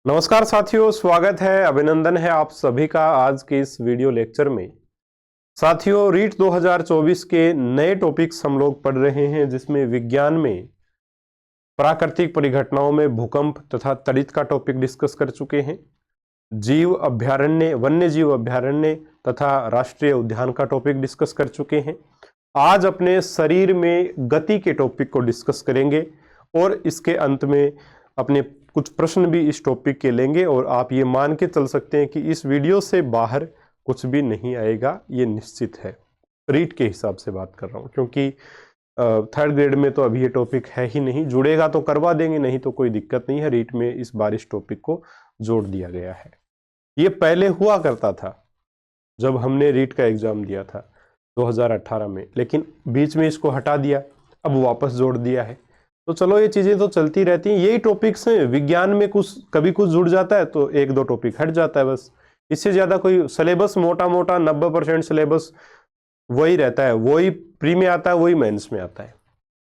नमस्कार साथियों, स्वागत है, अभिनंदन है आप सभी का आज के इस वीडियो लेक्चर में। साथियों, रीट 2024 के नए टॉपिक्स हम लोग पढ़ रहे हैं, जिसमें विज्ञान में प्राकृतिक परिघटनाओं में भूकंप तथा तड़ित का टॉपिक डिस्कस कर चुके हैं। जीव अभ्यारण्य, वन्य जीव अभ्यारण्य तथा राष्ट्रीय उद्यान का टॉपिक डिस्कस कर चुके हैं। आज अपने शरीर में गति के टॉपिक को डिस्कस करेंगे और इसके अंत में अपने कुछ प्रश्न भी इस टॉपिक के लेंगे और आप ये मान के चल सकते हैं कि इस वीडियो से बाहर कुछ भी नहीं आएगा, ये निश्चित है। रीट के हिसाब से बात कर रहा हूँ, क्योंकि थर्ड ग्रेड में तो अभी ये टॉपिक है ही नहीं। जुड़ेगा तो करवा देंगे, नहीं तो कोई दिक्कत नहीं है। रीट में इस बार इस टॉपिक को जोड़ दिया गया है। ये पहले हुआ करता था जब हमने रीट का एग्जाम दिया था 2018 में, लेकिन बीच में इसको हटा दिया, अब वापस जोड़ दिया है। तो चलो, ये चीजें तो चलती रहती हैं। यही टॉपिक्स हैं विज्ञान में, कुछ कभी कुछ जुड़ जाता है तो एक दो टॉपिक हट जाता है, बस। इससे ज्यादा कोई सिलेबस मोटा मोटा 90% सिलेबस वही रहता है, वही प्री में आता है, वही मेंस में आता है,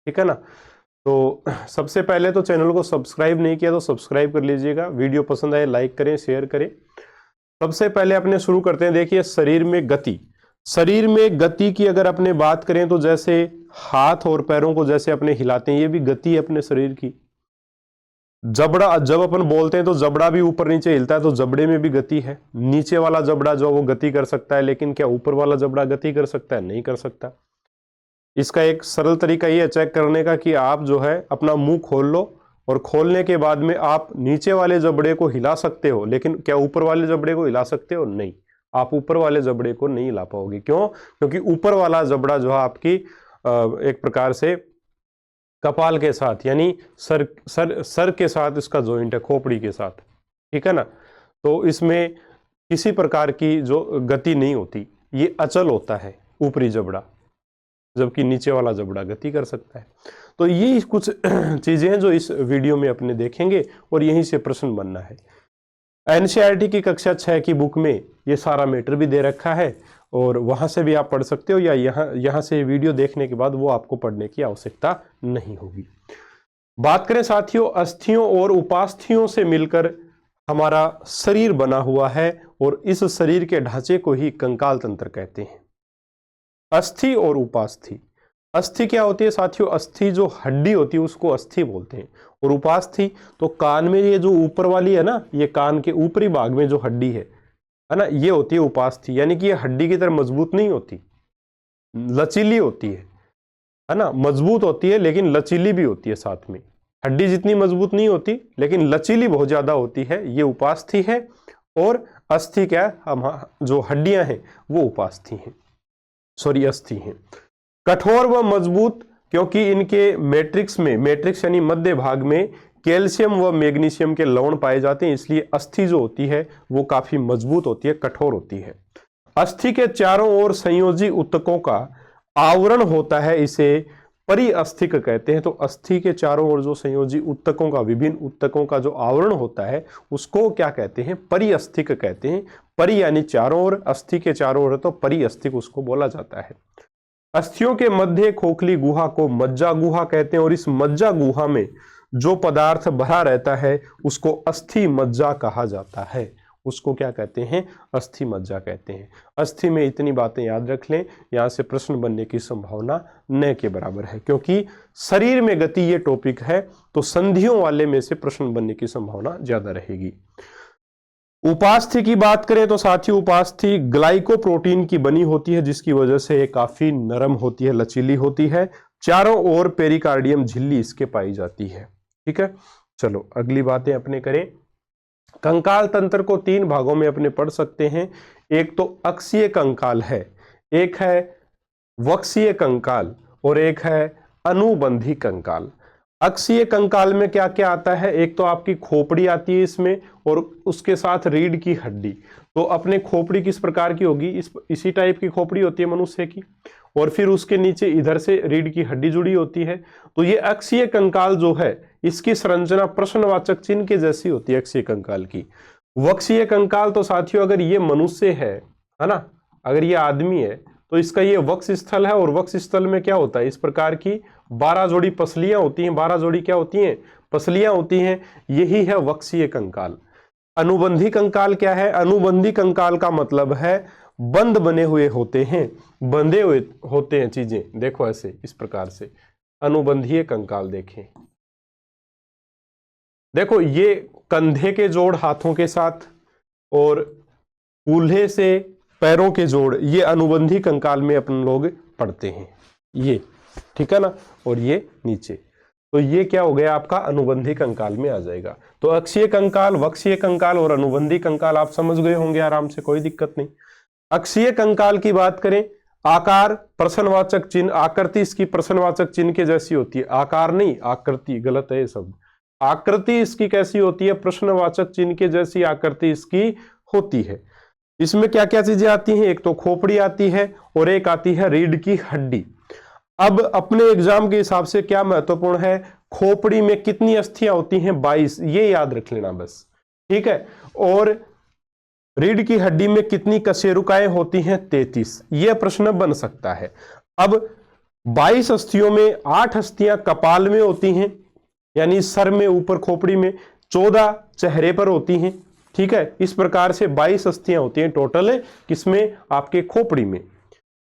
ठीक है ना। तो सबसे पहले तो चैनल को सब्सक्राइब नहीं किया तो सब्सक्राइब कर लीजिएगा। वीडियो पसंद आए लाइक करें, शेयर करें। सबसे पहले अपने शुरू करते हैं। देखिए, शरीर में गति। शरीर में गति की अगर अपने बात करें तो जैसे हाथ और पैरों को जैसे अपने हिलाते हैं, ये भी गति है अपने शरीर की। जबड़ा, जब अपन बोलते हैं तो जबड़ा भी ऊपर नीचे हिलता है, तो जबड़े में भी गति है। नीचे वाला जबड़ा जो वो गति कर सकता है, लेकिन क्या ऊपर वाला जबड़ा गति कर सकता है? नहीं कर सकता। इसका एक सरल तरीका ये है चेक करने का कि आप जो है अपना मुंह खोल लो और खोलने के बाद में आप नीचे वाले जबड़े को हिला सकते हो, लेकिन क्या ऊपर वाले जबड़े को हिला सकते हो? नहीं, आप ऊपर वाले जबड़े को नहीं हिला पाओगे। क्यों? क्योंकि ऊपर वाला जबड़ा जो है आपकी एक प्रकार से कपाल के साथ, यानी सर के साथ इसका जॉइंट है, खोपड़ी के साथ, ठीक है ना। तो इसमें किसी प्रकार की जो गति नहीं होती, ये अचल होता है ऊपरी जबड़ा, जबकि नीचे वाला जबड़ा गति कर सकता है। तो ये कुछ चीजें हैं जो इस वीडियो में अपने देखेंगे और यहीं से प्रश्न बनना है। एनसीईआरटी की कक्षा 6 की बुक में ये सारा मैटर भी दे रखा है और वहां से भी आप पढ़ सकते हो, या यहाँ से वीडियो देखने के बाद वो आपको पढ़ने की आवश्यकता नहीं होगी। बात करें साथियों, अस्थियों और उपास्थियों से मिलकर हमारा शरीर बना हुआ है और इस शरीर के ढांचे को ही कंकाल तंत्र कहते हैं। अस्थि और उपास्थि। अस्थि क्या होती है साथियों? अस्थि जो हड्डी होती है उसको अस्थि बोलते हैं, और उपास्थि तो कान में ये जो ऊपर वाली है ना, ये कान के ऊपरी भाग में जो हड्डी है ना, ये होती है उपास्थि। यानी कि ये हड्डी की तरह मजबूत नहीं होती, लचीली होती है ना। मजबूत होती है लेकिन लचीली भी होती है साथ में। हड्डी जितनी मजबूत नहीं होती लेकिन लचीली बहुत ज्यादा होती है, ये उपास्थि है। और अस्थि क्या है? हम जो हड्डियां हैं वो उपास्थि हैं, सॉरी अस्थि हैं। कठोर व मजबूत, क्योंकि इनके मैट्रिक्स में, मैट्रिक्स यानी मध्य भाग में कैल्शियम व मैग्नीशियम के लवण पाए जाते हैं, इसलिए अस्थि जो होती है वो काफी मजबूत होती है, कठोर होती है। अस्थि के चारों ओर संयोजी ऊतकों का आवरण होता है, इसे परिअस्थिक कहते हैं। तो अस्थि के चारों ओर जो संयोजी ऊतकों का, विभिन्न ऊतकों का जो आवरण होता है उसको क्या कहते हैं? परिअस्थिक कहते हैं। परि यानी चारों ओर, अस्थि के चारों ओर, तो परिअस्थिक उसको बोला जाता है। अस्थियों के मध्य खोखली गुहा को मज्जा गुहा कहते हैं, और इस मज्जा गुहा में जो पदार्थ भरा रहता है उसको अस्थि मज्जा कहा जाता है। उसको क्या कहते हैं? अस्थि मज्जा कहते हैं। अस्थि में इतनी बातें याद रख लें, यहां से प्रश्न बनने की संभावना न के बराबर है, क्योंकि शरीर में गति ये टॉपिक है तो संधियों वाले में से प्रश्न बनने की संभावना ज्यादा रहेगी। उपास्थि की बात करें तो साथियों, उपास्थि ग्लाइकोप्रोटीन की बनी होती है, जिसकी वजह से ये काफी नरम होती है, लचीली होती है। चारों ओर पेरिकार्डियम झिल्ली इसके पाई जाती है, ठीक है। चलो अगली बातें अपने करें। कंकाल तंत्र को 3 भागों में अपने पढ़ सकते हैं। एक तो अक्षीय कंकाल है, एक है वक्षीय कंकाल, और एक है अनुबंधी कंकाल। अक्षीय कंकाल में क्या क्या आता है? एक तो आपकी खोपड़ी आती है इसमें, और उसके साथ रीढ़ की हड्डी। तो अपने खोपड़ी किस प्रकार की होगी? इसी टाइप की खोपड़ी होती है मनुष्य की, और फिर उसके नीचे इधर से रीढ़ की हड्डी जुड़ी होती है। तो ये अक्षीय कंकाल जो है, इसकी संरचना प्रश्नवाचक चिन्ह के जैसी होती है अक्षीय कंकाल की। वक्षीय कंकाल तो साथियों अगर ये मनुष्य है ना, अगर ये आदमी है तो इसका ये वक्ष स्थल है, और वक्ष स्थल में क्या होता है? इस प्रकार की 12 जोड़ी पसलियां होती हैं। 12 जोड़ी क्या होती हैं? पसलियां होती हैं। यही है वक्षीय कंकाल। अनुबंधी कंकाल क्या है? अनुबंधी कंकाल का मतलब है बंद बने हुए होते हैं, बंधे हुए होते हैं चीजें। देखो ऐसे इस प्रकार से अनुबंधीय कंकाल देखें। देखो ये कंधे के जोड़ हाथों के साथ और कूल्हे से पैरों के जोड़, ये अनुबंधी कंकाल में अपन लोग पढ़ते हैं, ये ठीक है ना। और ये नीचे, तो ये क्या हो गया आपका अनुबंधी कंकाल में आ जाएगा। तो अक्षीय कंकाल, वक्षीय कंकाल और अनुबंधी कंकाल आप समझ गए होंगे आराम से, कोई दिक्कत नहीं। अक्षीय कंकाल की बात करें, आकार प्रश्नवाचक चिन्ह, आकृति इसकी प्रश्नवाचक चिन्ह के जैसी होती है, आकार नहीं आकृति, गलत है ये शब्द। आकृति इसकी कैसी होती है? प्रश्नवाचक चिन्ह के जैसी आकृति इसकी होती है। इसमें क्या क्या चीजें आती हैं? एक तो खोपड़ी आती है और एक आती है रीढ़ की हड्डी। अब अपने एग्जाम के हिसाब से क्या महत्वपूर्ण है, खोपड़ी में कितनी अस्थियां होती हैं? 22, ये याद रख लेना बस, ठीक है। और रीढ़ की हड्डी में कितनी कशेरुकाएं होती हैं? 33, यह प्रश्न बन सकता है। अब 22 अस्थियों में 8 अस्थियां कपाल में होती हैं, यानी सर में ऊपर खोपड़ी में, 14 चेहरे पर होती हैं, ठीक है। इस प्रकार से 22 अस्थियां होती हैं टोटल, किसमें? आपके खोपड़ी में।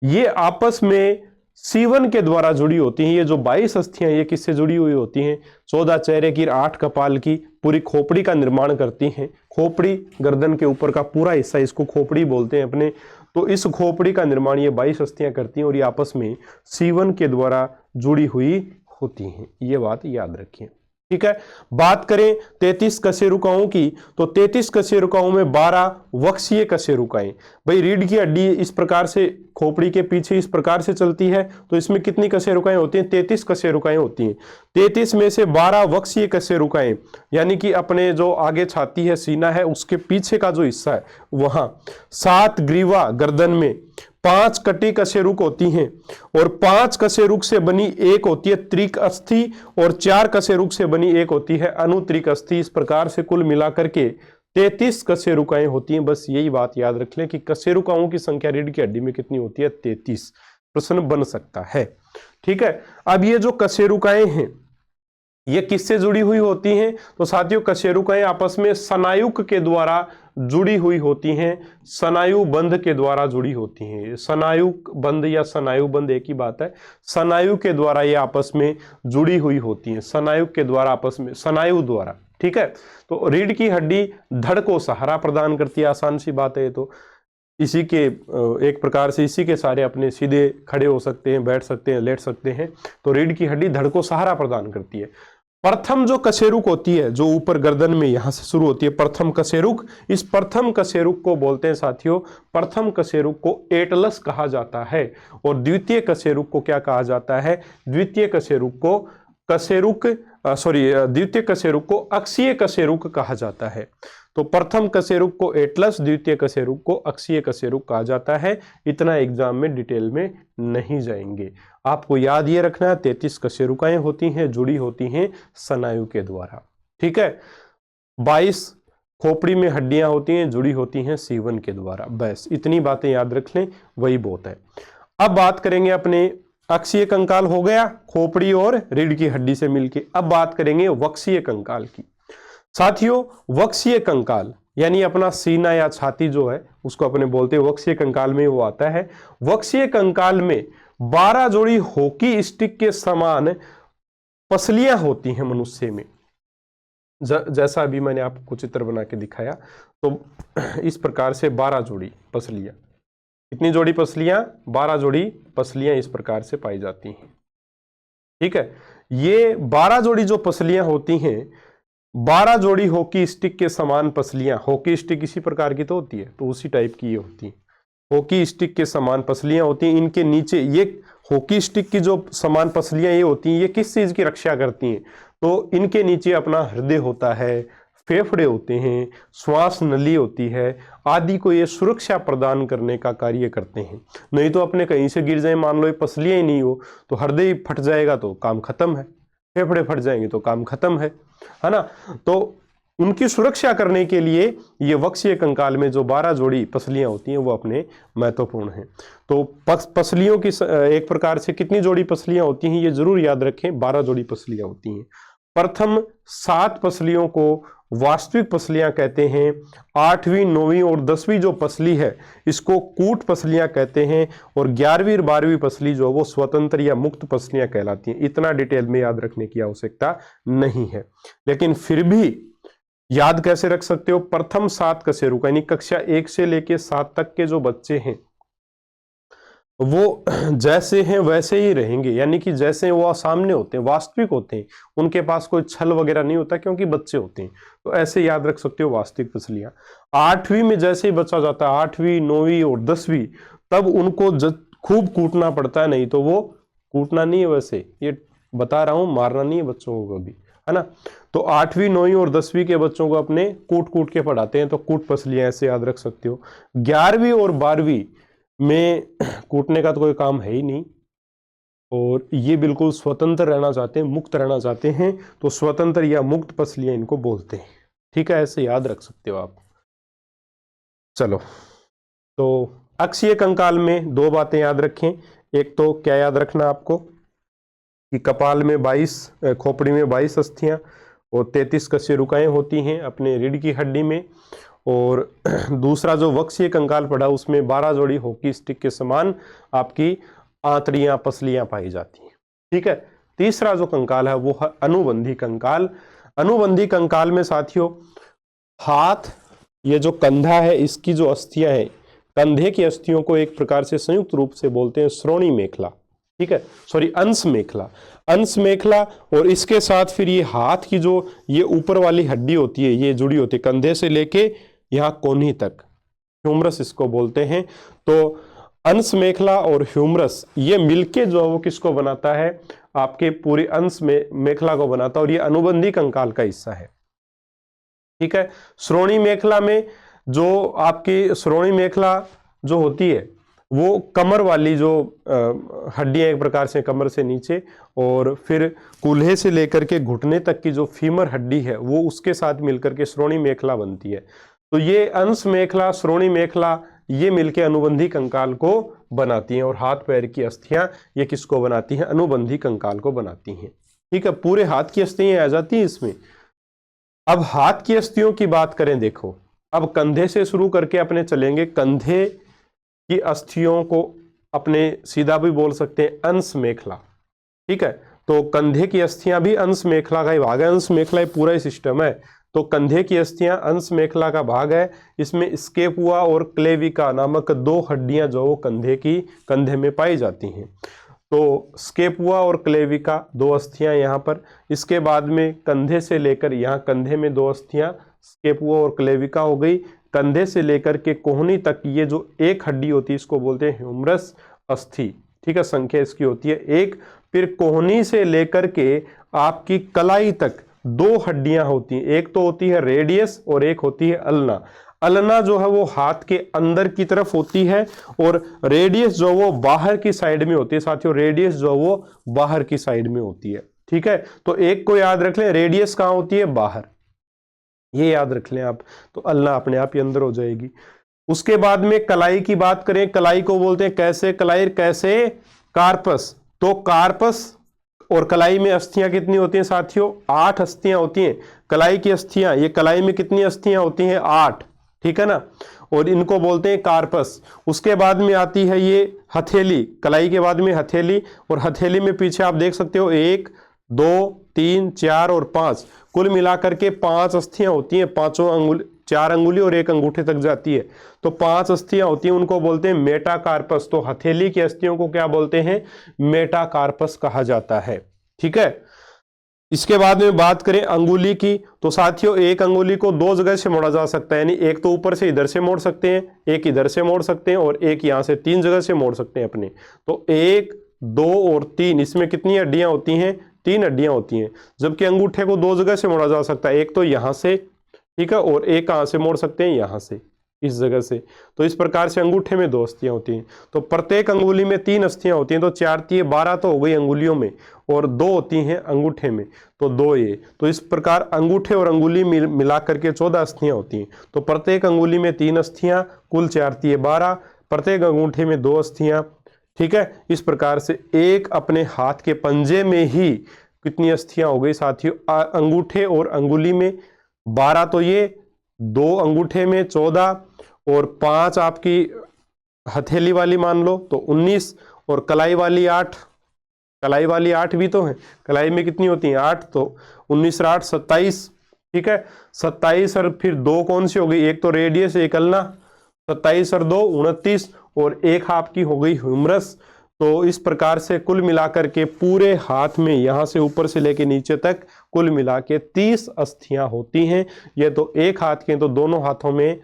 ये आपस में सीवन के द्वारा जुड़ी होती हैं। ये जो 22 अस्थियां ये किससे जुड़ी हुई होती हैं? 14 चेहरे की, 8 कपाल की, पूरी खोपड़ी का निर्माण करती हैं। खोपड़ी गर्दन के ऊपर का पूरा हिस्सा, इसको खोपड़ी बोलते हैं अपने। तो इस खोपड़ी का निर्माण ये 22 अस्थियां करती हैं और ये आपस में सीवन के द्वारा जुड़ी हुई होती हैं, ये बात याद रखिए, ठीक है। बात करें 33 कशेरुकाओं की, तो 33 कशेरुकाओं में 12 वक्षीय कशेरुकाएं। भाई रीढ़ की हड्डी इस प्रकार से खोपड़ी के पीछे इस प्रकार से चलती है, तो इसमें कितनी कशेरुकाएं होती हैं? 33 कशेरुकाएं होती हैं। 33 में से 12 वक्षीय कशेरुकाएं, यानी कि अपने जो आगे छाती है, सीना है, उसके पीछे का जो हिस्सा है वहां। 7 ग्रीवा गर्दन में, 5 कटी कशेरुक होती हैं और 5 कशेरुक से बनी एक होती है त्रिक अस्थि और 4 कशेरुक से बनी एक होती है अनुत्रिक अस्थि। इस प्रकार से कुल मिलाकर के 33 कशेरुकाएं होती हैं। बस यही बात याद रख लें कि कशेरुकाओं की संख्या रीढ़ की हड्डी में कितनी होती है? 33। प्रश्न बन सकता है, ठीक है। अब ये जो कशेरुकाएं हैं ये किससे जुड़ी हुई होती हैं? तो साथियों कशेरुकाएं आपस में स्नायुक के द्वारा जुड़ी हुई होती हैं, स्नायु बंध के द्वारा जुड़ी होती हैं। स्नायु बंध या स्नायु बंध एक ही बात है। स्नायु के द्वारा ये आपस में जुड़ी हुई होती हैं, स्नायु के द्वारा आपस में, स्नायु द्वारा, ठीक है। तो रीढ़ की हड्डी धड़ को सहारा प्रदान करती है, आसान सी बात है। तो इसी के एक प्रकार से इसी के सारे अपने सीधे खड़े हो सकते हैं, बैठ सकते हैं, लेट सकते हैं। तो रीढ़ की हड्डी धड़ को सहारा प्रदान करती है। प्रथम जो कशेरुक होती है, जो ऊपर गर्दन में यहां से शुरू होती है, प्रथम कशेरुक, इस प्रथम कशेरुक को बोलते हैं साथियों, प्रथम कशेरुक को एटलस कहा जाता है। और द्वितीय कशेरुक को क्या कहा जाता है? द्वितीय कशेरुक को द्वितीय कशेरुक को अक्षीय कशेरुक कहा जाता है। तो प्रथम कशेरुक को एटलस, द्वितीय कशेरुक को अक्षीय कशेरुक कहा जाता है। इतना एग्जाम में डिटेल में नहीं जाएंगे, आपको याद ये रखना है 33 कशेरुकाएं होती हैं, जुड़ी होती हैं स्नायु के द्वारा, ठीक है। 22 खोपड़ी में हड्डियां होती हैं, जुड़ी होती हैं सीवन के द्वारा। बस इतनी बातें याद रख लें, वही बहुत है। अब बात करेंगे अपने अक्षीय कंकाल हो गया, खोपड़ी और रीढ़ की हड्डी से मिलके। अब बात करेंगे वक्षीय कंकाल की। साथियों वक्षीय कंकाल यानी अपना सीना या छाती जो है उसको अपने बोलते हैं वक्षीय कंकाल में वो आता है। वक्षीय कंकाल में 12 जोड़ी हॉकी स्टिक के समान पसलियां होती हैं मनुष्य में। जैसा अभी मैंने आपको चित्र बना के दिखाया, तो इस प्रकार से 12 जोड़ी पसलियां, कितनी जोड़ी पसलियां? 12 जोड़ी पसलियां इस प्रकार से पाई जाती हैं, ठीक है। ये 12 जोड़ी जो पसलियां होती हैं, 12 जोड़ी हॉकी स्टिक के समान पसलियां, हॉकी स्टिक इसी प्रकार की तो होती है, तो उसी टाइप की ये होती है, हॉकी स्टिक के समान पसलियां होती हैं। इनके नीचे ये हॉकी स्टिक की जो समान पसलियां ये होती हैं, ये किस चीज की रक्षा करती हैं? तो इनके नीचे अपना हृदय होता है, फेफड़े होते हैं, श्वास नली होती है आदि को ये सुरक्षा प्रदान करने का कार्य करते हैं। नहीं तो अपने कहीं से गिर जाए, मान लो ये पसलियां ही नहीं हो, तो हृदय फट जाएगा तो काम खत्म है, फेफड़े फट जाएंगे तो काम खत्म है ना। तो उनकी सुरक्षा करने के लिए ये वक्षीय कंकाल में जो 12 जोड़ी पसलियां होती हैं वो अपने महत्वपूर्ण हैं। तो पसलियों की एक प्रकार से कितनी जोड़ी पसलियां होती हैं ये जरूर याद रखें, 12 जोड़ी पसलियां होती हैं। प्रथम 7 पसलियों को वास्तविक पसलियां कहते हैं। 8वीं 9वीं और 10वीं जो पसली है इसको कूट पसलियां कहते हैं, और 11वीं और 12वीं पसली जो वो स्वतंत्र या मुक्त पसलियां कहलाती हैं। इतना डिटेल में याद रखने की आवश्यकता नहीं है, लेकिन फिर भी याद कैसे रख सकते हो, प्रथम 7 कशेरु का यानी कक्षा 1 से लेके 7 तक के जो बच्चे हैं वो जैसे हैं वैसे ही रहेंगे, यानी कि जैसे वो सामने होते हैं वास्तविक होते हैं, उनके पास कोई छल वगैरह नहीं होता क्योंकि बच्चे होते हैं। तो ऐसे याद रख सकते हो वास्तविक पसलियां। 8वीं में जैसे ही बच्चा जाता है 8वीं 9वीं और 10वीं, तब उनको खूब कूटना पड़ता है, नहीं तो वो कूटना नहीं है, वैसे ये बता रहा हूं, मारना नहीं है बच्चों को कभी, है ना। तो 8वीं 9वीं और 10वीं के बच्चों को अपने कूट कूट के पढ़ाते हैं, तो कूट पसलियां ऐसे याद रख सकते हो। 11वीं और 12वीं में कूटने का तो कोई काम है ही नहीं, और ये बिल्कुल स्वतंत्र रहना चाहते हैं, मुक्त रहना चाहते हैं, तो स्वतंत्र या मुक्त पसलियां इनको बोलते हैं। ठीक है, ऐसे याद रख सकते हो आप। चलो, तो अक्षीय कंकाल में 2 बातें याद रखें। एक तो क्या याद रखना आपको कि कपाल में 22, खोपड़ी में 22 अस्थियां और 33 कशेरुकाएं होती हैं अपने रीढ़ की हड्डी में, और दूसरा जो वक्षीय कंकाल पड़ा उसमें 12 जोड़ी हॉकी स्टिक के समान आपकी आंतड़ियां पसलियां पाई जाती हैं। ठीक है, तीसरा जो कंकाल है वो है अनुबंधी कंकाल। अनुबंधी कंकाल में साथियों हाथ, ये जो कंधा है इसकी जो अस्थियां हैं, कंधे की अस्थियों को एक प्रकार से संयुक्त रूप से बोलते हैं श्रोणी मेखला। ठीक है, सॉरी, अंश मेखला, अंश मेखला। और इसके साथ फिर ये हाथ की जो ये ऊपर वाली हड्डी होती है ये जुड़ी होती है कंधे से लेके यहाँ कोहनी तक, ह्यूमरस इसको बोलते हैं। तो अंश मेखला और ह्यूमरस ये मिलके जो वो किसको बनाता है, आपके पूरे अंश में मेखला को बनाता है, और ये अनुबंधी कंकाल का हिस्सा है। ठीक है, श्रोणी मेखला में जो आपकी श्रोणी मेखला जो होती है वो कमर वाली जो हड्डियां एक प्रकार से कमर से नीचे, और फिर कूल्हे से लेकर के घुटने तक की जो फीमर हड्डी है वो उसके साथ मिलकर के श्रोणी मेखला बनती है। तो ये अंश मेखला, श्रोणी मेखला ये मिलके अनुबंधी कंकाल को बनाती हैं, और हाथ पैर की अस्थियां ये किसको बनाती हैं, अनुबंधी कंकाल को बनाती हैं। ठीक है, पूरे हाथ की अस्थियां आ जाती हैं इसमें। अब हाथ की अस्थियों की बात करें, देखो अब कंधे से शुरू करके अपने चलेंगे। कंधे की अस्थियों को अपने सीधा भी बोल सकते हैं अंश मेखला। ठीक है, तो कंधे की अस्थियां भी अंश मेखला का ही भाग है, अंश मेखला पूरा ही सिस्टम है। तो कंधे की अस्थियां अंश मेखला का भाग है। इसमें स्केपुआ और क्लेविका नामक 2 हड्डियां जो कंधे में पाई जाती हैं। तो स्केपुआ और क्लेविका 2 अस्थियां यहाँ पर। इसके बाद में कंधे से लेकर यहाँ कंधे में 2 अस्थियां स्केपुआ और क्लेविका हो गई। कंधे से लेकर के कोहनी तक ये जो एक हड्डी होती है इसको बोलते हैं ह्यूमरस अस्थि। ठीक है, संख्या इसकी होती है 1। फिर कोहनी से लेकर के आपकी कलाई तक 2 हड्डियां होती हैं, एक तो होती है रेडियस और एक होती है अल्ना। अल्ना जो है वो हाथ के अंदर की तरफ होती है, और रेडियस जो वो बाहर की साइड में होती है। साथियों रेडियस जो वो बाहर की साइड में होती है। ठीक है, तो एक को याद रख लें, रेडियस कहां होती है, बाहर, ये याद रख लें आप, तो अल्ना अपने आप ही अंदर हो जाएगी। उसके बाद में कलाई की बात करें, कलाई को बोलते हैं कैसे कलाई, कैसे कार्पस। तो कार्पस और कलाई में अस्थियां कितनी होती हैं साथियों, 8 अस्थियां होती हैं। कलाई की अस्थियां, ये कलाई में कितनी अस्थियां होती हैं, 8। ठीक है ना, और इनको बोलते हैं कार्पस। उसके बाद में आती है ये हथेली, कलाई के बाद में हथेली, और हथेली में पीछे आप देख सकते हो 1 2 3 4 और 5, कुल मिलाकर के 5 अस्थियां होती हैं। 4 अंगुली और 1 अंगूठे तक जाती है, तो 5 अस्थियां होती हैं, उनको बोलते हैं मेटाकार्पस। तो हथेली की अस्थियों को क्या बोलते हैं, मेटाकार्पस कहा जाता है। ठीक है, इसके बाद में बात करें अंगुली की, तो साथियों एक अंगुली को 2 जगह से मोड़ा जा सकता है, यानी एक तो ऊपर से इधर से मोड़ सकते हैं, एक इधर से मोड़ सकते हैं, और एक यहां से 3 जगह से मोड़ सकते हैं अपने। तो 1 2 और 3, इसमें कितनी हड्डियां होती हैं, 3 हड्डियां होती हैं। जबकि अंगूठे को 2 जगह से मोड़ा जा सकता है, एक तो यहां से, ठीक है, और एक कहां से मोड़ सकते हैं, यहां से, इस जगह से। तो इस प्रकार से अंगूठे में 2 अस्थियां होती हैं। तो प्रत्येक अंगुली में 3 अस्थियां होती हैं, तो 4 3 12 तो हो गई अंगुलियों में, और 2 होती हैं अंगूठे में, तो 2 ये। तो इस प्रकार अंगूठे और अंगुली मिला करके 14 अस्थियां होती हैं। तो प्रत्येक अंगुली में 3 अस्थियां, कुल 4 3 12, प्रत्येक अंगूठे में 2 अस्थियां। ठीक है, इस प्रकार से एक अपने हाथ के पंजे में ही कितनी अस्थियां हो गई साथियों, अंगूठे और अंगुली में 12 तो ये 2 अंगूठे में 14 और 5 आपकी हथेली वाली मान लो तो 19 और कलाई वाली 8, कलाई वाली 8 भी तो है, कलाई में कितनी होती है 8, तो 19 और 8 27, ठीक है 27 और फिर 2 कौन सी हो गई, एक तो रेडियस एक अल्ना, 27 और 2 29 और एक आपकी हो गई ह्यूमरस। तो इस प्रकार से कुल मिलाकर के पूरे हाथ में यहां से ऊपर से लेके नीचे तक कुल मिला के 30 अस्थियां होती हैं। ये तो एक हाथ के, तो दोनों हाथों में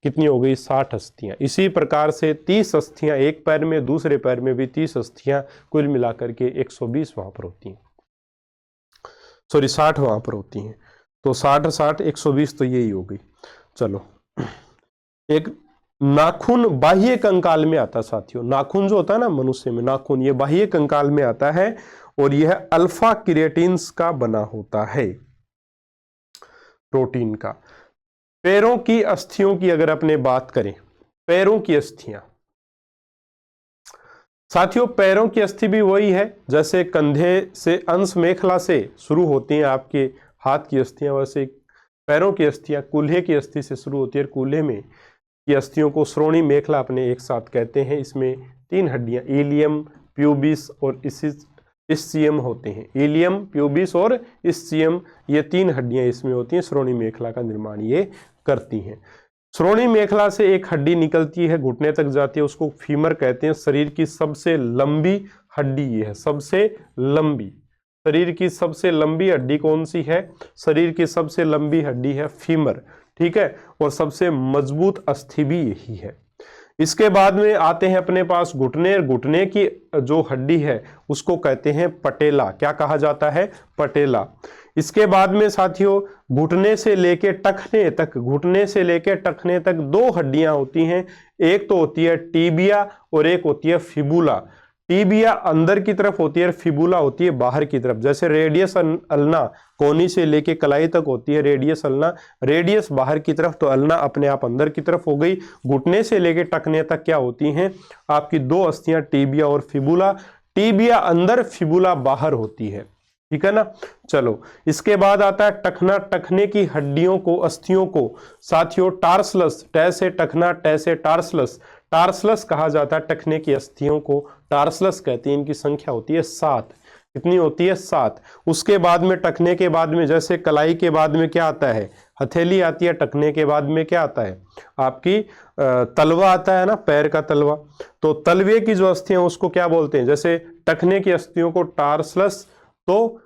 कितनी हो गई 60 अस्थियां। इसी प्रकार से 30 अस्थियां एक पैर में, दूसरे पैर में भी 30 अस्थियां, कुल मिलाकर के 120 वहां पर होती हैं, सॉरी 60 वहां पर होती हैं। तो 60 60 120 तो यही हो गई। चलो, एक नाखून बाह्य कंकाल में आता है साथियों, नाखून जो होता है ना मनुष्य में, नाखून ये बाह्य कंकाल में आता है और यह अल्फा क्रिएटिन्स का बना होता है, प्रोटीन का। पैरों की अस्थियों की अगर अपने बात करें, पैरों की अस्थियां साथियों, पैरों की अस्थि भी वही है जैसे कंधे से अंश मेखला से शुरू होती हैं आपके हाथ की अस्थियां, वैसे पैरों की अस्थियां कूल्हे की अस्थि से शुरू होती है। कूल्हे में की अस्थियों को श्रोणी मेखला अपने एक साथ कहते हैं। इसमें 3 हड्डियां इलियम, प्यूबिस और इस्चियम होते हैं। इलियम, प्यूबिस और इस्चियम, ये 3 हड्डियां इसमें होती हैं। श्रोणी मेखला का निर्माण ये करती हैं। श्रोणी मेखला से एक हड्डी निकलती है, घुटने तक जाती है, उसको फीमर कहते हैं। शरीर की सबसे लंबी हड्डी ये है, सबसे लंबी। शरीर की सबसे लंबी हड्डी कौन सी है? शरीर की सबसे लंबी हड्डी है फीमर, ठीक है। और सबसे मजबूत अस्थि भी यही है। इसके बाद में आते हैं अपने पास घुटने। घुटने की जो हड्डी है उसको कहते हैं पटेला। क्या कहा जाता है? पटेला। इसके बाद में साथियों घुटने से लेके टखने तक, घुटने से लेके टखने तक 2 हड्डियां होती हैं। एक तो होती है टीबिया और एक होती है फिबुला। टीबिया अंदर की तरफ होती है, फिबुला होती है बाहर की तरफ। जैसे रेडियस अल्ना कोनी से लेके कलाई तक होती है रेडियस अल्ना, रेडियस बाहर की तरफ, तो अल्ना अपने आप अंदर की तरफ हो गई। घुटने से लेके टखने तक क्या होती हैं आपकी 2 अस्थियां, टीबिया और फिबुला। टीबिया अंदर, फिबुला बाहर होती है, ठीक है ना। चलो, इसके बाद आता है टखना। टखने की हड्डियों को, अस्थियों को साथियों टार्सलस, टे से टखना, टे से टार्सलस, टार्सलस कहा जाता है। टखने की अस्थियों को टार्सलस कहते हैं। इनकी संख्या होती है 7। कितनी होती है? 7। उसके बाद में टखने के बाद में, जैसे कलाई के बाद में क्या आता है? हथेली आती है। टखने के बाद में क्या आता है? आपकी तलवा आता है ना, पैर का तलवा। तो तलवे की जो अस्थियां उसको क्या बोलते हैं? जैसे टखने की अस्थियों को टार्सलस, तो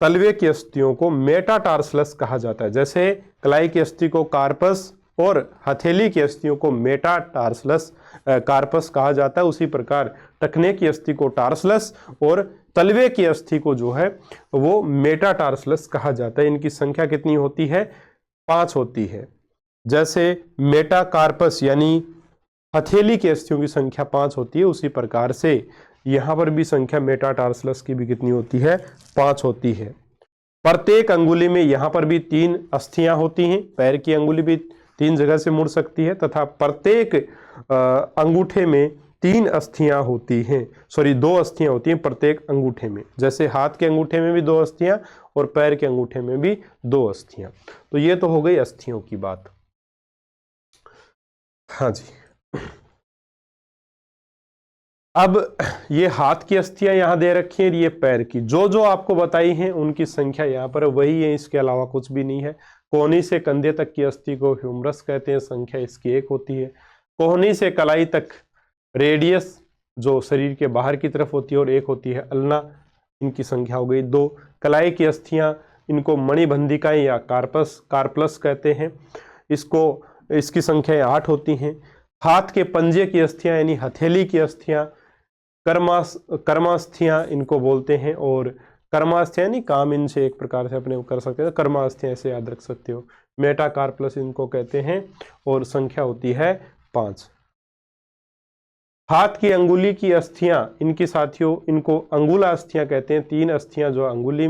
तलवे की अस्थियों को मेटाटार्सलस कहा जाता है। जैसे कलाई की अस्थि को कार्पस और हथेली की अस्थियों को मेटाटार्सलस कार्पस कहा जाता है, उसी प्रकार टखने की अस्थि को टार्सलस और तलवे की अस्थि को जो है वो मेटाटार्सलस कहा जाता है। इनकी संख्या कितनी होती है? 5 होती है। जैसे मेटाकार्पस यानी हथेली की अस्थियों की संख्या 5 होती है, उसी प्रकार से यहां पर भी संख्या मेटाटार्सलस की भी कितनी होती है? 5 होती है। प्रत्येक अंगुली में यहां पर भी 3 अस्थियां होती हैं। पैर की अंगुली भी 3 जगह से मुड़ सकती है तथा प्रत्येक अंगूठे में 3 अस्थियां होती हैं, सॉरी 2 अस्थियां होती हैं प्रत्येक अंगूठे में। जैसे हाथ के अंगूठे में भी 2 अस्थियां और पैर के अंगूठे में भी 2 अस्थियां। तो ये तो हो गई अस्थियों की बात। हाँ जी, अब ये हाथ की अस्थियां यहां दे रखी हैं, ये पैर की। जो जो आपको बताई हैं उनकी संख्या यहां पर वही है, इसके अलावा कुछ भी नहीं है। कोहनी से कंधे तक की अस्थि को ह्यूमरस कहते हैं, संख्या इसकी 1 होती है। कोहनी से कलाई तक रेडियस जो शरीर के बाहर की तरफ होती है और 1 होती है अल्ना, इनकी संख्या हो गई 2। कलाई की अस्थियां, इनको मणिबंधिकाएं या कार्पल्स कहते हैं, इसकी संख्या 8 होती हैं। हाथ के पंजे की अस्थियां यानी हथेली की अस्थियां कर्मास्थियां इनको बोलते हैं। और कर्मास्थियां यानी काम, इनसे एक प्रकार से अपने कर सकते हैं, कर्मास्थियां ऐसे याद रख सकते हो। मेटाकार्पल्स इनको कहते हैं और संख्या होती है 5। हाथ की अंगुली की अस्थियां, इनकी साथियों इनको अंगुला अस्थियां कहते हैं। 3 अस्थियां जो अंगुली,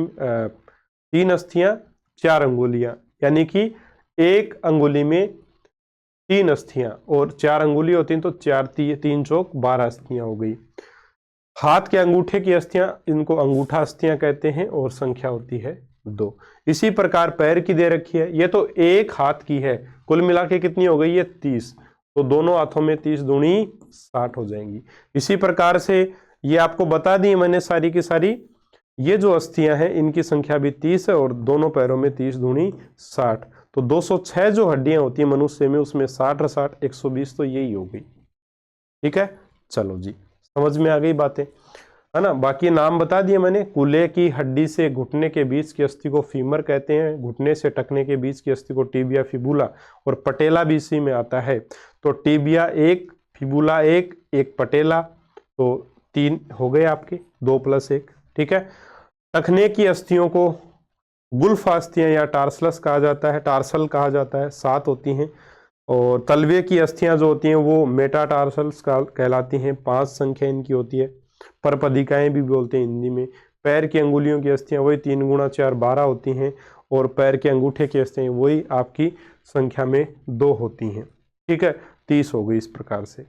3 अस्थियां 4 अंगुलियां, यानी कि एक अंगुली में 3 अस्थियां और 4 अंगुली होती हैं, तो 4 3 चौक 12 अस्थियां हो गई। हाथ के अंगूठे की अस्थियां, इनको अंगूठा अस्थियां कहते हैं और संख्या होती है 2। इसी प्रकार पैर की दे रखी है, ये तो एक हाथ की है, कुल मिला के कितनी हो गई है 30, तो दोनों हाथों में 30 दूनी 60 हो जाएंगी। इसी प्रकार से ये आपको बता दी मैंने सारी की सारी, ये जो अस्थियां हैं इनकी संख्या भी 30 है और दोनों पैरों में 30 दूनी 60, तो 206 जो हड्डियां होती है मनुष्य में उसमें 60 और 60 120, तो यही हो गई। ठीक है, चलो जी समझ में आ गई बातें, है ना। बाकी नाम बता दिए मैंने, कूल्हे की हड्डी से घुटने के बीच की अस्थि को फीमर कहते हैं, घुटने से टखने के बीच की अस्थि को टिबिया फिबुला, और पटेला भी इसी में आता है। तो टिबिया 1, फिबुला 1, एक पटेला, तो 3 हो गए आपके, 2 + 1। ठीक है, टखने की अस्थियों को गुल्फ अस्थियां या टार्सलस कहा जाता है, टार्सल कहा जाता है, 7 होती हैं। और तलवे की अस्थियां जो होती हैं वो मेटाटार्सल्स कहलाती हैं, 5 संख्या इनकी होती है। परपदिकाएं भी बोलते हैं हिंदी में। पैर की अंगुलियों की अस्थियां वही 3 × 4 12 होती हैं, और पैर के अंगूठे की अस्थियां वही आपकी संख्या में 2 होती हैं। ठीक है, 30 हो गई इस प्रकार से।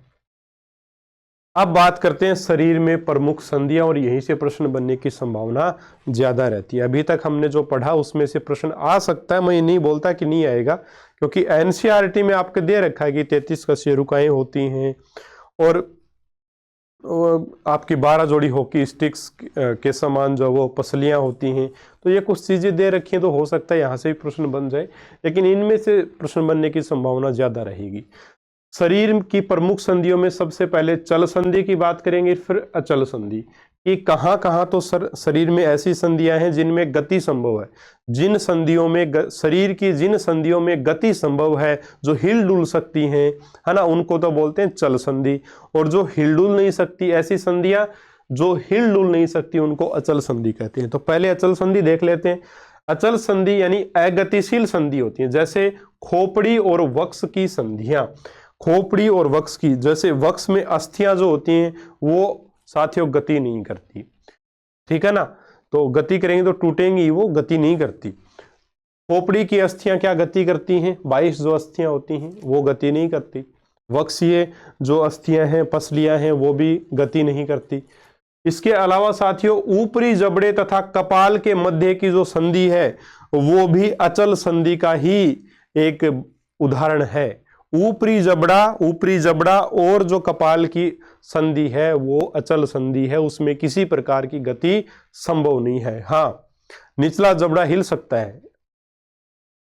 अब बात करते हैं शरीर में प्रमुख संधियां, और यहीं से प्रश्न बनने की संभावना ज्यादा रहती है। अभी तक हमने जो पढ़ा उसमें से प्रश्न आ सकता है, मैं ये नहीं बोलता कि नहीं आएगा, क्योंकि एनसीईआरटी में आपके दे रखा है कि 33 कशेरुकाएं होती हैं, और आपकी 12 जोड़ी हॉकी स्टिक्स के समान जो वो पसलियां होती हैं। तो ये कुछ चीजें दे रखी हैं, तो हो सकता है यहाँ से भी प्रश्न बन जाए, लेकिन इनमें से प्रश्न बनने की संभावना ज्यादा रहेगी। शरीर की प्रमुख संधियों में सबसे पहले चल संधि की बात करेंगे, फिर अचल संधि, कि कहाँ कहाँ तो शरीर में ऐसी संधियां हैं जिनमें गति संभव है। जिन संधियों में शरीर की जिन संधियों में गति संभव है, जो हिल डुल सकती हैं, है ना, उनको तो बोलते हैं चल संधि। और जो हिल डुल नहीं सकती, ऐसी संधियां जो हिल डुल नहीं सकती, उनको अचल संधि कहते हैं। तो पहले अचल संधि देख लेते हैं। अचल संधि यानी अगतिशील संधि होती है, जैसे खोपड़ी और वक्ष की संधियां। खोपड़ी और वक्ष की, जैसे वक्ष में अस्थियां जो होती हैं वो साथियों गति नहीं करती, ठीक है ना, तो गति करेंगे तो टूटेंगी, वो गति नहीं करती। खोपड़ी की अस्थियां क्या गति करती हैं, 22 जो अस्थियां होती हैं वो गति नहीं करती। वक्षीय जो अस्थियां हैं, पसलियां हैं, वो भी गति नहीं करती। इसके अलावा साथियों ऊपरी जबड़े तथा कपाल के मध्य की जो संधि है वो भी अचल संधि का ही एक उदाहरण है। ऊपरी जबड़ा और जो कपाल की संधि है वो अचल संधि है, उसमें किसी प्रकार की गति संभव नहीं है। हाँ, निचला जबड़ा हिल सकता है,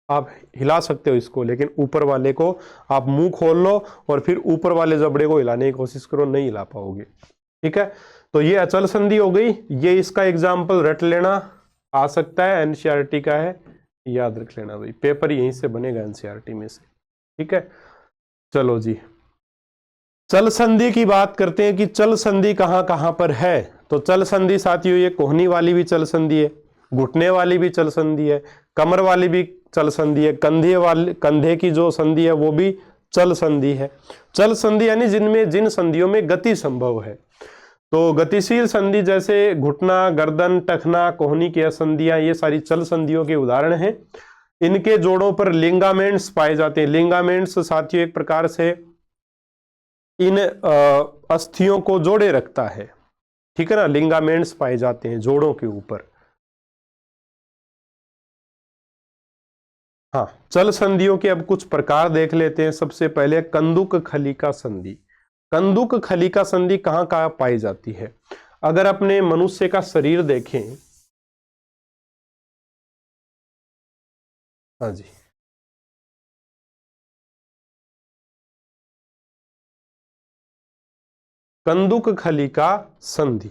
आप हिला सकते हो इसको, लेकिन ऊपर वाले को आप मुंह खोल लो और फिर ऊपर वाले जबड़े को हिलाने की कोशिश करो, नहीं हिला पाओगे। ठीक है, तो ये अचल संधि हो गई। ये इसका एग्जाम्पल रट लेना, आ सकता है, एनसीईआरटी का है, याद रख लेना भाई, पेपर यहीं से बनेगा एनसीईआरटी में से। ठीक है, चलो जी चल संधि की बात करते हैं कि चल संधि कहां कहां पर है। तो चल संधि साथियों ये कोहनी वाली भी चल संधि है, घुटने वाली भी चल संधि है, कमर वाली भी चल संधि है, कंधे की जो संधि है वो भी चल संधि है। चल संधि यानी जिन संधियों में गति संभव है। तो गतिशील संधि जैसे घुटना, गर्दन, टखना, कोहनी की संधियां, ये सारी चल संधियों के उदाहरण हैं। इनके जोड़ों पर लिंगामेंट्स पाए जाते हैं। लिंगामेंट्स साथियों एक प्रकार से इन अस्थियों को जोड़े रखता है, ठीक है ना, लिंगामेंट्स पाए जाते हैं जोड़ों के ऊपर। हाँ, चल संधियों के अब कुछ प्रकार देख लेते हैं। सबसे पहले कंदुक खलिका संधि। कंदुक खलिका संधि कहां कहां पाई जाती है? अगर अपने मनुष्य का शरीर देखें, हाँ जी, कंदुक खलिका संधि,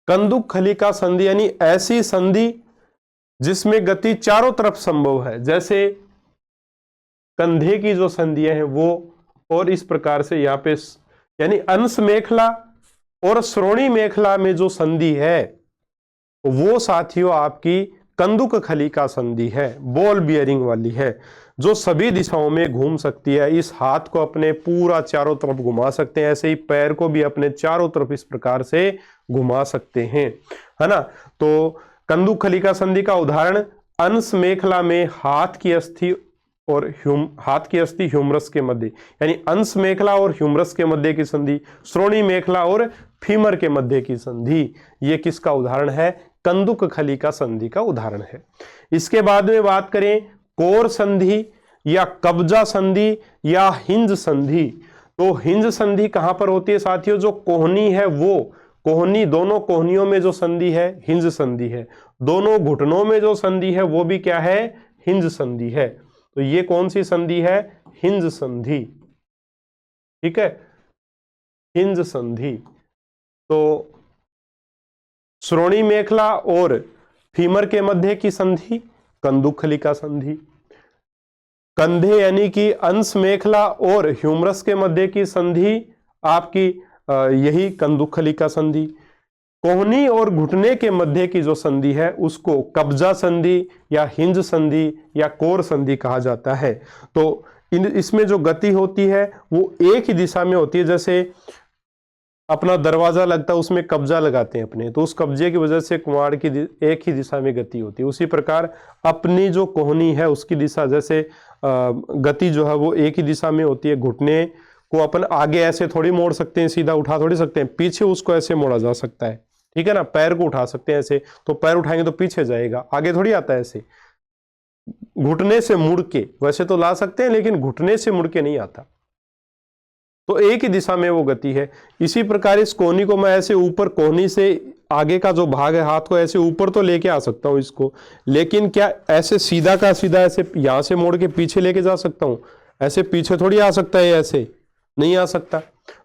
कंदुक खलिका संधि यानी ऐसी संधि जिसमें गति चारों तरफ संभव है, जैसे कंधे की जो संधियां हैं वो, और इस प्रकार से यहाँ पे यानी अंश मेखला और श्रोणी मेखला में जो संधि है वो साथियों आपकी कंदुक खलिका संधि है, बॉल बियरिंग वाली है, जो सभी दिशाओं में घूम सकती है। इस हाथ को अपने पूरा चारों तरफ घुमा सकते हैं, ऐसे ही पैर को भी अपने चारों तरफ इस प्रकार से घुमा सकते हैं, है ना। तो कंदुक खलिका संधि का उदाहरण अंश मेखला में हाथ की अस्थि और हाथ की अस्थि ह्यूमरस के मध्य, यानी अंश मेखला और ह्यूमरस के मध्य की संधि, श्रोणी मेखला और फीमर के मध्य की संधि, ये किसका उदाहरण है? कंदुक खलिका संधि का उदाहरण है। इसके बाद में बात करें कोर संधि या कब्जा संधि या हिंज संधि, तो हिंज संधि कहां पर होती है साथियों? जो कोहनी है वो कोहनी, दोनों कोहनियों में जो संधि है हिंज संधि है, दोनों घुटनों में जो संधि है वो भी क्या है? हिंज संधि है। तो ये कौन सी संधि है? हिंज संधि। ठीक है, हिंज संधि। तो श्रोणी मेखला और फीमर के मध्य की संधि कंदुक खलिका संधि, कंधे यानी कि अंश मेखला और ह्यूमरस के मध्य की संधि आपकी यही कंदुक खलिका संधि, कोहनी और घुटने के मध्य की जो संधि है उसको कब्जा संधि या हिंज संधि या कोर संधि कहा जाता है। तो इसमें जो गति होती है वो एक ही दिशा में होती है। जैसे अपना दरवाजा लगता है उसमें कब्जा लगाते हैं अपने, तो उस कब्जे की वजह से कुंवाड़ की एक ही दिशा में गति होती है। उसी प्रकार अपनी जो कोहनी है उसकी दिशा, जैसे गति जो है वो एक ही दिशा में होती है। घुटने को अपन आगे ऐसे थोड़ी मोड़ सकते हैं, सीधा उठा थोड़ी सकते हैं, पीछे उसको ऐसे मोड़ा जा सकता है। ठीक है ना, पैर को उठा सकते हैं ऐसे, तो पैर उठाएंगे तो पीछे जाएगा, आगे थोड़ी आता है ऐसे। घुटने से मुड़ के वैसे तो ला सकते हैं लेकिन घुटने से मुड़ के नहीं आता, तो एक ही दिशा में वो गति है। इसी प्रकार इस कोहनी को मैं ऐसे ऊपर, कोहनी से आगे का जो भाग है हाथ को ऐसे ऊपर तो लेके आ सकता हूं इसको, लेकिन क्या ऐसे सीधा का सीधा ऐसे यहां से मोड़ के पीछे लेके जा सकता हूं? ऐसे पीछे थोड़ी आ सकता है, ऐसे नहीं आ सकता।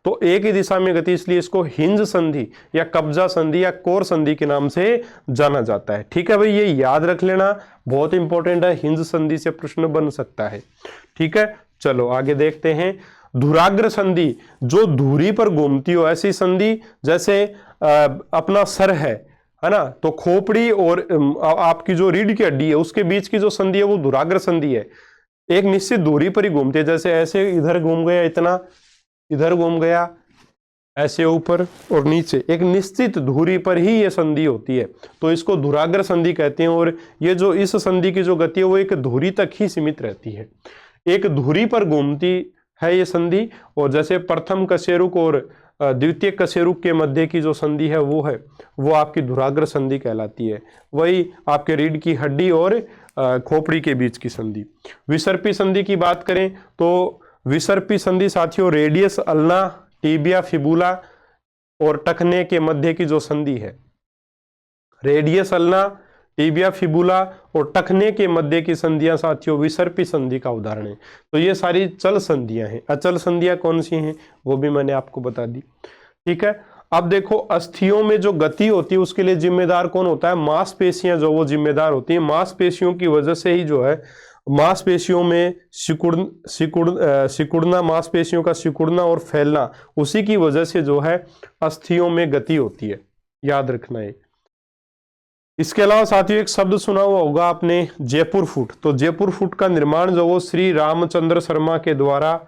तो एक ही दिशा में गति, इसलिए इसको हिंज संधि या कब्जा संधि या कोर संधि के नाम से जाना जाता है। ठीक है भाई, ये याद रख लेना, बहुत इंपॉर्टेंट है, हिंज संधि से प्रश्न बन सकता है। ठीक है, चलो आगे देखते हैं। धुराग्र संधि, जो धुरी पर घूमती हो ऐसी संधि, जैसे अपना सर है ना, तो खोपड़ी और आपकी जो रीढ़ की हड्डी है उसके बीच की जो संधि है वो धुराग्र संधि है। एक निश्चित दूरी पर ही घूमती है, जैसे ऐसे इधर घूम गया, इतना इधर घूम गया, ऐसे ऊपर और नीचे, एक निश्चित धुरी पर ही ये संधि होती है, तो इसको धुराग्र संधि कहते हैं। और ये जो इस संधि की जो गति है वो एक धुरी तक ही सीमित रहती है, एक धुरी पर घूमती है ये संधि। और जैसे प्रथम कशेरुक और द्वितीय कशेरुक के मध्य की जो संधि है वो आपकी धुराग्र संधि कहलाती है। वही आपके रीढ़ की हड्डी और खोपड़ी के बीच की संधि। विसर्पी संधि की बात करें तो विसर्पी संधि साथियों रेडियस अल्ना, टीबिया, फिबुला और टखने के मध्य की जो संधि है, रेडियस अल्ना, टीबिया, फिबुला और टखने के मध्य की संधियां साथियों विसर्पी संधि का उदाहरण है। तो ये सारी चल संधियां हैं। अचल संधियां कौन सी हैं वो भी मैंने आपको बता दी। ठीक है, अब देखो अस्थियों में जो गति होती है उसके लिए जिम्मेदार कौन होता है? मांसपेशियां जो वो जिम्मेदार होती है। मांसपेशियों की वजह से ही जो है मांसपेशियों में सिकुड़ना, मांसपेशियों का सिकुड़ना और फैलना, उसी की वजह से जो है अस्थियों में गति होती है, याद रखना है। इसके अलावा साथियों एक शब्द सुना हुआ होगा आपने, जयपुर फुट। तो जयपुर फुट का निर्माण जो वो श्री रामचंद्र शर्मा के द्वारा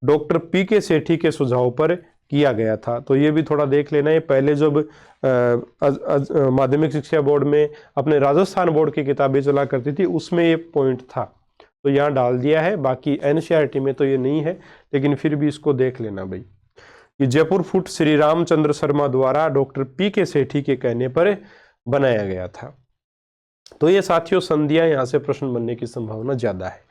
डॉक्टर पी.के. सेठी के सुझाव पर किया गया था। तो ये भी थोड़ा देख लेना है। पहले जब माध्यमिक शिक्षा बोर्ड में अपने राजस्थान बोर्ड की किताबें चला करती थी उसमें ये पॉइंट था, तो यहाँ डाल दिया है। बाकी एनसीईआरटी में तो ये नहीं है, लेकिन फिर भी इसको देख लेना भाई कि जयपुर फुट श्री रामचंद्र शर्मा द्वारा डॉक्टर पी.के. सेठी के कहने पर बनाया गया था। तो ये साथियों संधियां, यहाँ से प्रश्न बनने की संभावना ज्यादा है।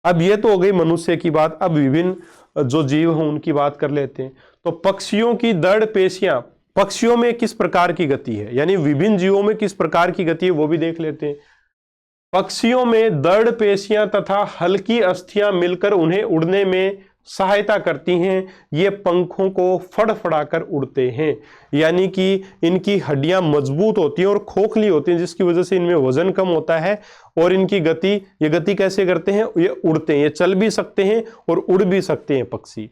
अब ये तो हो गई मनुष्य की बात। अब विभिन्न जो जीव हैं उनकी बात कर लेते हैं। तो पक्षियों की दड़ पेशियां, पक्षियों में किस प्रकार की गति है, यानी विभिन्न जीवों में किस प्रकार की गति है वो भी देख लेते हैं। पक्षियों में दड़ पेशियां तथा हल्की अस्थियां मिलकर उन्हें उड़ने में सहायता करती हैं। ये पंखों को फड़फड़ाकर उड़ते हैं, यानी कि इनकी हड्डियां मजबूत होती हैं और खोखली होती हैं, जिसकी वजह से इनमें वजन कम होता है। और इनकी गति, ये गति कैसे करते हैं? ये उड़ते हैं, ये चल भी सकते हैं और उड़ भी सकते हैं पक्षी।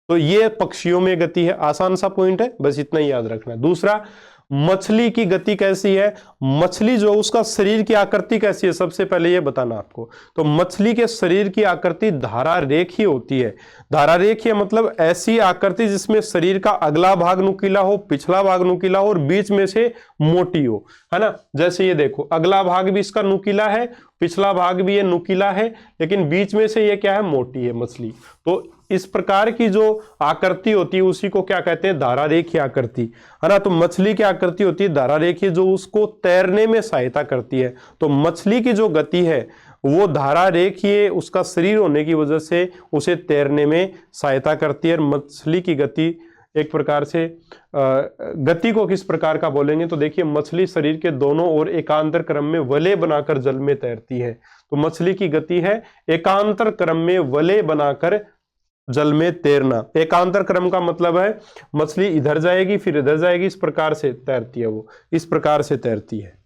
तो ये पक्षियों में गति है। आसान सा पॉइंट है, बस इतना ही याद रखना है। दूसरा, मछली की गति कैसी है? मछली जो उसका शरीर की आकृति कैसी है, सबसे पहले ये बताना आपको। तो मछली के शरीर की आकृति धारा रेखीय होती है। धारा रेखीय मतलब ऐसी आकृति जिसमें शरीर का अगला भाग नुकीला हो, पिछला भाग नुकीला हो और बीच में से मोटी हो, है ना। जैसे ये देखो, अगला भाग भी इसका नुकीला है, पिछला भाग भी ये नुकीला है, लेकिन बीच में से ये क्या है? मोटी है मछली। तो इस प्रकार की जो आकृति होती है उसी को क्या कहते हैं, धारा रेखीय आकृति, है ना। तो मछली की आकृति होती है धारा रेखीय, जो उसको तैरने में सहायता करती है। तो मछली की जो गति है वो धारा रेखीय उसका शरीर होने की वजह से उसे तैरने में सहायता करती है। मछली की गति एक प्रकार से गति को किस प्रकार का बोलेंगे, तो देखिए मछली शरीर के दोनों ओर एकांतर क्रम में वलय बनाकर जल में तैरती है। तो मछली की गति है एकांतर क्रम में वलय बनाकर जल में तैरना। एकांतर क्रम का मतलब है मछली इधर जाएगी फिर इधर जाएगी, इस प्रकार से तैरती है, वो इस प्रकार से तैरती है।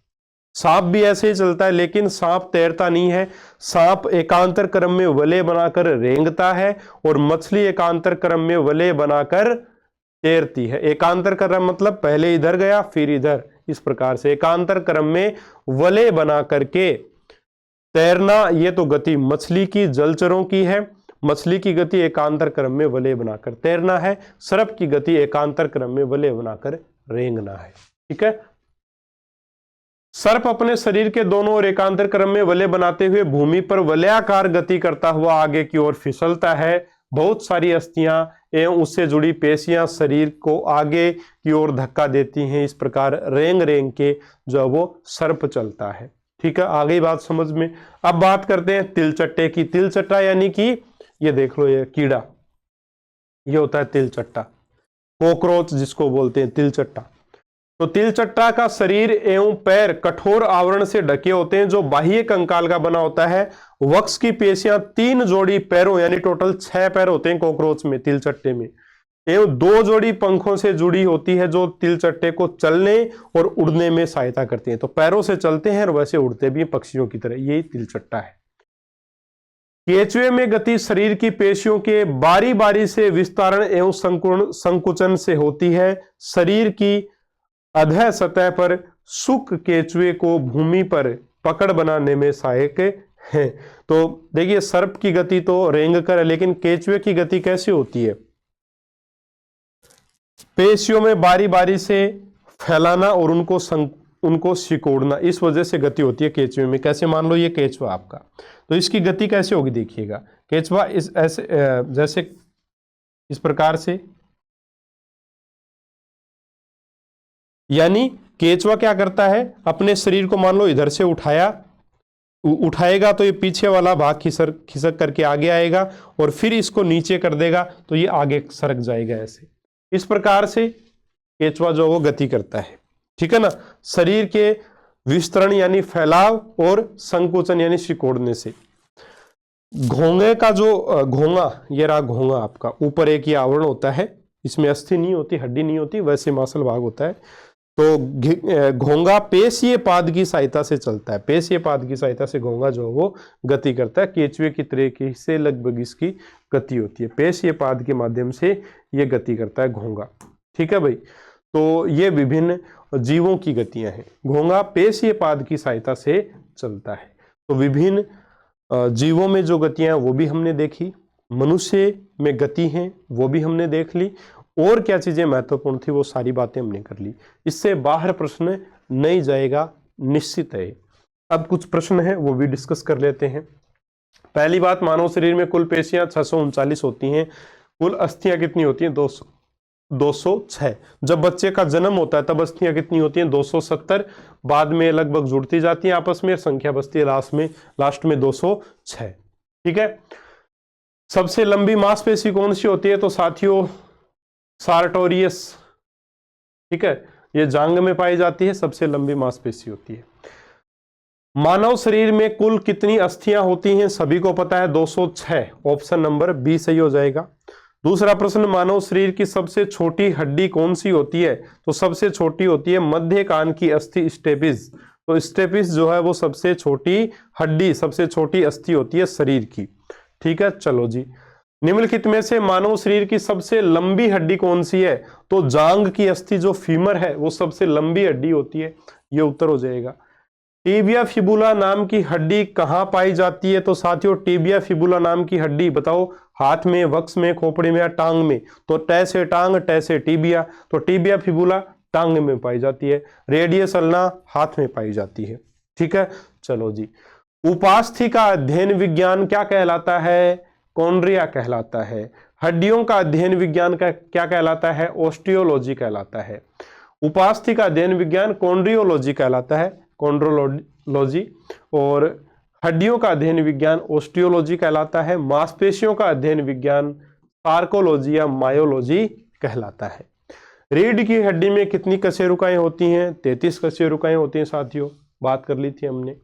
सांप भी ऐसे ही चलता है, लेकिन सांप तैरता नहीं है। सांप एकांतर क्रम में वलय बनाकर रेंगता है और मछली एकांतर क्रम में वलय बनाकर तैरती है। एकांतर क्रम मतलब पहले इधर गया फिर इधर, इस प्रकार से एकांतर क्रम में वलय बना करके तैरना। ये तो गति मछली की, जलचरों की है। मछली की गति एकांतर क्रम में वलय बनाकर तैरना है, सर्प की गति एकांतर क्रम में वलय बनाकर रेंगना है। ठीक है। सर्प अपने शरीर के दोनों ओर एकांतर क्रम में वलय बनाते हुए भूमि पर वलयाकार गति करता हुआ आगे की ओर फिसलता है। बहुत सारी अस्थियां एवं उससे जुड़ी पेशियां शरीर को आगे की ओर धक्का देती हैं। इस प्रकार रेंग रेंग के जो वो सर्प चलता है। ठीक है, आ गई बात समझ में। अब बात करते हैं तिलचट्टे की। तिलचट्टा यानी कि ये देख लो, ये कीड़ा, ये होता है तिलचट्टा, कॉकरोच जिसको बोलते हैं तिलचट्टा। तो तिलचट्टा का शरीर एवं पैर कठोर आवरण से ढके होते हैं जो बाह्य कंकाल का बना होता है। वक्ष की पेशियां 3 जोड़ी पैरों यानी टोटल 6 पैर होते हैं कॉकरोच में, तिलचट्टे में, एवं 2 जोड़ी पंखों से जुड़ी होती है जो तिलचट्टे को चलने और उड़ने में सहायता करती है। तो पैरों से चलते हैं और वैसे उड़ते भी हैं पक्षियों की तरह, यही तिलचट्टा है। केंचुए में गति शरीर की पेशियों के बारी बारी से विस्तारण एवं संकुचन से होती है। शरीर की अधः सतह पर शुक केंचुए को भूमि पर पकड़ बनाने में सहायक है। तो देखिए सर्प की गति तो रेंग कर है, लेकिन केंचुए की गति कैसे होती है, पेशियों में बारी बारी से फैलाना और उनको सिकोड़ना, इस वजह से गति होती है केंचुए में। कैसे, मान लो ये केंचुआ आपका, तो इसकी गति कैसे होगी देखिएगा। केंचुआ इस ऐसे जैसे इस प्रकार से, यानी केंचुआ क्या करता है, अपने शरीर को मान लो इधर से उठाएगा तो ये पीछे वाला भाग खिसक करके आगे आएगा और फिर इसको नीचे कर देगा तो ये आगे सरक जाएगा ऐसे। इस प्रकार से केंचुआ जो वो गति करता है। ठीक है ना। शरीर के विस्तरण यानी फैलाव और संकुचन यानी सिकोड़ने से। घोंगे का जो घोंगा, ये रहा घोंगा आपका, ऊपर एक ये आवरण होता है, इसमें अस्थि नहीं होती, हड्डी नहीं होती, वैसे मांसल भाग होता है। तो घोंगा पेशीय पाद की सहायता से चलता है। पेशीय पाद की सहायता से घोंगा जो वो गति करता है। केंचुए की तरह से लगभग इसकी गति होती है, पेशीय पाद के माध्यम से ये गति करता है घोंगा। ठीक है भाई। तो ये विभिन्न जीवों की गतियां हैं। घोंगा पेशीय पाद की सहायता से चलता है। तो विभिन्न जीवों में जो गतियां वो भी हमने देखी, मनुष्य में गति हैं वो भी हमने देख ली, और क्या चीजें महत्वपूर्ण थी वो सारी बातें हमने कर ली। इससे बाहर प्रश्न नहीं जाएगा, निश्चित है। अब कुछ प्रश्न है वो भी डिस्कस कर लेते हैं। पहली बात, मानव शरीर में कुल पेशियां 639 होती हैं। कुल अस्थियां कितनी होती हैं, 206। जब बच्चे का जन्म होता है तब अस्थियां कितनी होती हैं, 270। बाद में लगभग जुड़ती जाती हैं आपस में, संख्या बचती है लास्ट में 206। ठीक है। सबसे लंबी मांसपेशी कौन सी होती है, तो साथियों सार्टोरियस। ठीक है, ये जांग में पाई जाती है, सबसे लंबी मांसपेशी होती है। मानव शरीर में कुल कितनी अस्थियां होती हैं, सभी को पता है 206। ऑप्शन नंबर बी सही हो जाएगा। दूसरा प्रश्न, मानव शरीर की सबसे छोटी हड्डी कौन सी होती है, तो सबसे छोटी होती है मध्य कान की अस्थि स्टेपिस। तो स्टेपिस जो है वो सबसे छोटी हड्डी, सबसे छोटी अस्थि होती है शरीर की। ठीक है, चलो जी। निम्नलिखित में से मानव शरीर की सबसे लंबी हड्डी कौन सी है, तो जांग की अस्थि जो फीमर है वो सबसे लंबी हड्डी होती है, ये उत्तर हो जाएगा। टिबिया फिबुला नाम की हड्डी कहाँ पाई जाती है, तो साथियों टिबिया फिबुला नाम की हड्डी बताओ, हाथ में, वक्ष में, खोपड़ी में या टांग में, तो टे से टांग, टे से टिबिया, तो टिबिया फिबुला टांग में पाई जाती है। रेडियस अल्ना हाथ में पाई जाती है। ठीक है, चलो जी। उपास्थि का अध्ययन विज्ञान क्या कहलाता है, कॉन्ड्रिया कहलाता है। हड्डियों का अध्ययन विज्ञान का क्या कहलाता है? ऑस्टियोलॉजी कहलाता है। उपास्थि का अध्ययन विज्ञान कॉन्ड्रियोलॉजी कहलाता है, कॉन्ड्रोलॉजी। और हड्डियों का अध्ययन विज्ञान ऑस्टियोलॉजी कहलाता है। मांसपेशियों का अध्ययन विज्ञान सार्कोलॉजी या मायोलॉजी कहलाता है। रीढ़ की हड्डी में कितनी कशेरुकाएं होती हैं? 33 कशेरुकाएं होती हैं साथियों, बात कर ली थी हमने।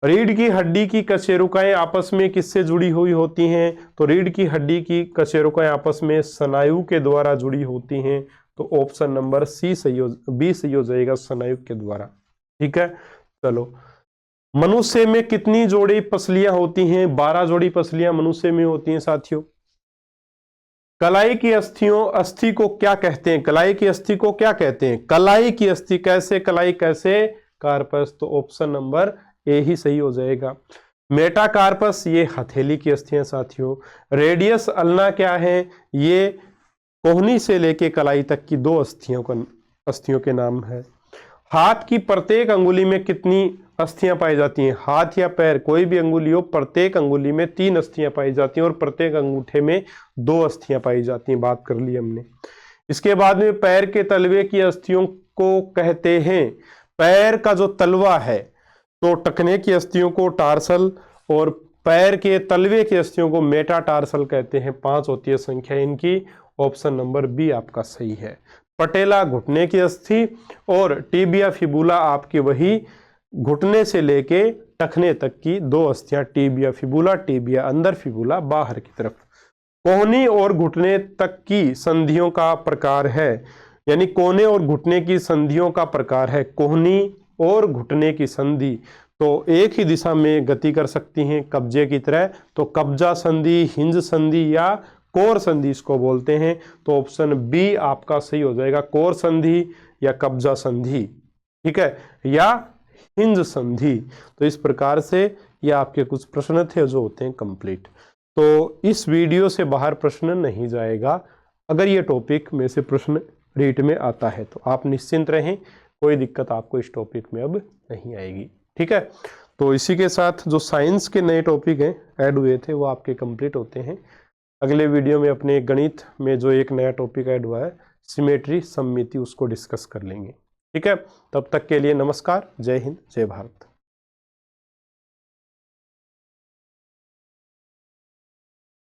रीढ़ की हड्डी की कशेरुकाएं आपस में किससे जुड़ी हुई होती हैं? तो रीढ़ की हड्डी की कशेरुकाएं आपस में स्नायु के द्वारा जुड़ी होती हैं। तो ऑप्शन नंबर बी सही हो जाएगा, स्नायु के द्वारा। ठीक है, चलो। मनुष्य में कितनी जोड़ी पसलियां होती हैं? 12 जोड़ी पसलियां मनुष्य में होती हैं साथियों। कलाई की अस्थि को क्या कहते हैं? कलाई की अस्थि को क्या कहते हैं? कलाई की अस्थि, कैसे कलाई, कैसे कार्पस? तो ऑप्शन नंबर ए ही सही हो जाएगा। मेटाकार्पस ये हथेली की अस्थियां साथियों। रेडियस अल्ना क्या है? ये कोहनी से लेके कलाई तक की 2 अस्थियों के नाम है। हाथ की प्रत्येक अंगुली में कितनी अस्थियां पाई जाती हैं? हाथ या पैर कोई भी अंगुली हो, प्रत्येक अंगुली में 3 अस्थियां पाई जाती हैं और प्रत्येक अंगूठे में 2 अस्थियां पाई जाती हैं, बात कर ली हमने। इसके बाद में पैर के तलवे की अस्थियों को कहते हैं, पैर का जो तलवा है, तो टखने की अस्थियों को टार्सल और पैर के तलवे की अस्थियों को मेटाटार्सल कहते हैं। 5 होती है संख्या इनकी। ऑप्शन नंबर बी आपका सही है। पटेला घुटने की अस्थि और टीबिया फिबुला आपकी वही घुटने से लेके टखने तक की 2 अस्थियां, टीबिया फिबुला, टीबिया अंदर, फिबुला बाहर की तरफ। कोहनी और घुटने तक की संधियों का प्रकार है, यानी कोने और घुटने की संधियों का प्रकार है कोहनी और घुटने की संधि। तो एक ही दिशा में गति कर सकती हैं कब्जे की तरह। तो कब्जा संधि, हिंज संधि या कोर संधि इसको बोलते हैं। तो ऑप्शन बी आपका सही हो जाएगा, कोर संधि या कब्जा संधि। ठीक है, या हिंज संधि। तो इस प्रकार से ये आपके कुछ प्रश्न थे जो होते हैं कंप्लीट। तो इस वीडियो से बाहर प्रश्न नहीं जाएगा। अगर ये टॉपिक में से प्रश्न रीट में आता है तो आप निश्चिंत रहें, कोई दिक्कत आपको इस टॉपिक में अब नहीं आएगी। ठीक है, तो इसी के साथ जो साइंस के नए टॉपिक हैं ऐड हुए थे वो आपके कंप्लीट होते हैं। अगले वीडियो में अपने गणित में जो एक नया टॉपिक ऐड हुआ है सिमेट्री, सममिति, उसको डिस्कस कर लेंगे। ठीक है, तब तक के लिए नमस्कार, जय हिंद, जय भारत।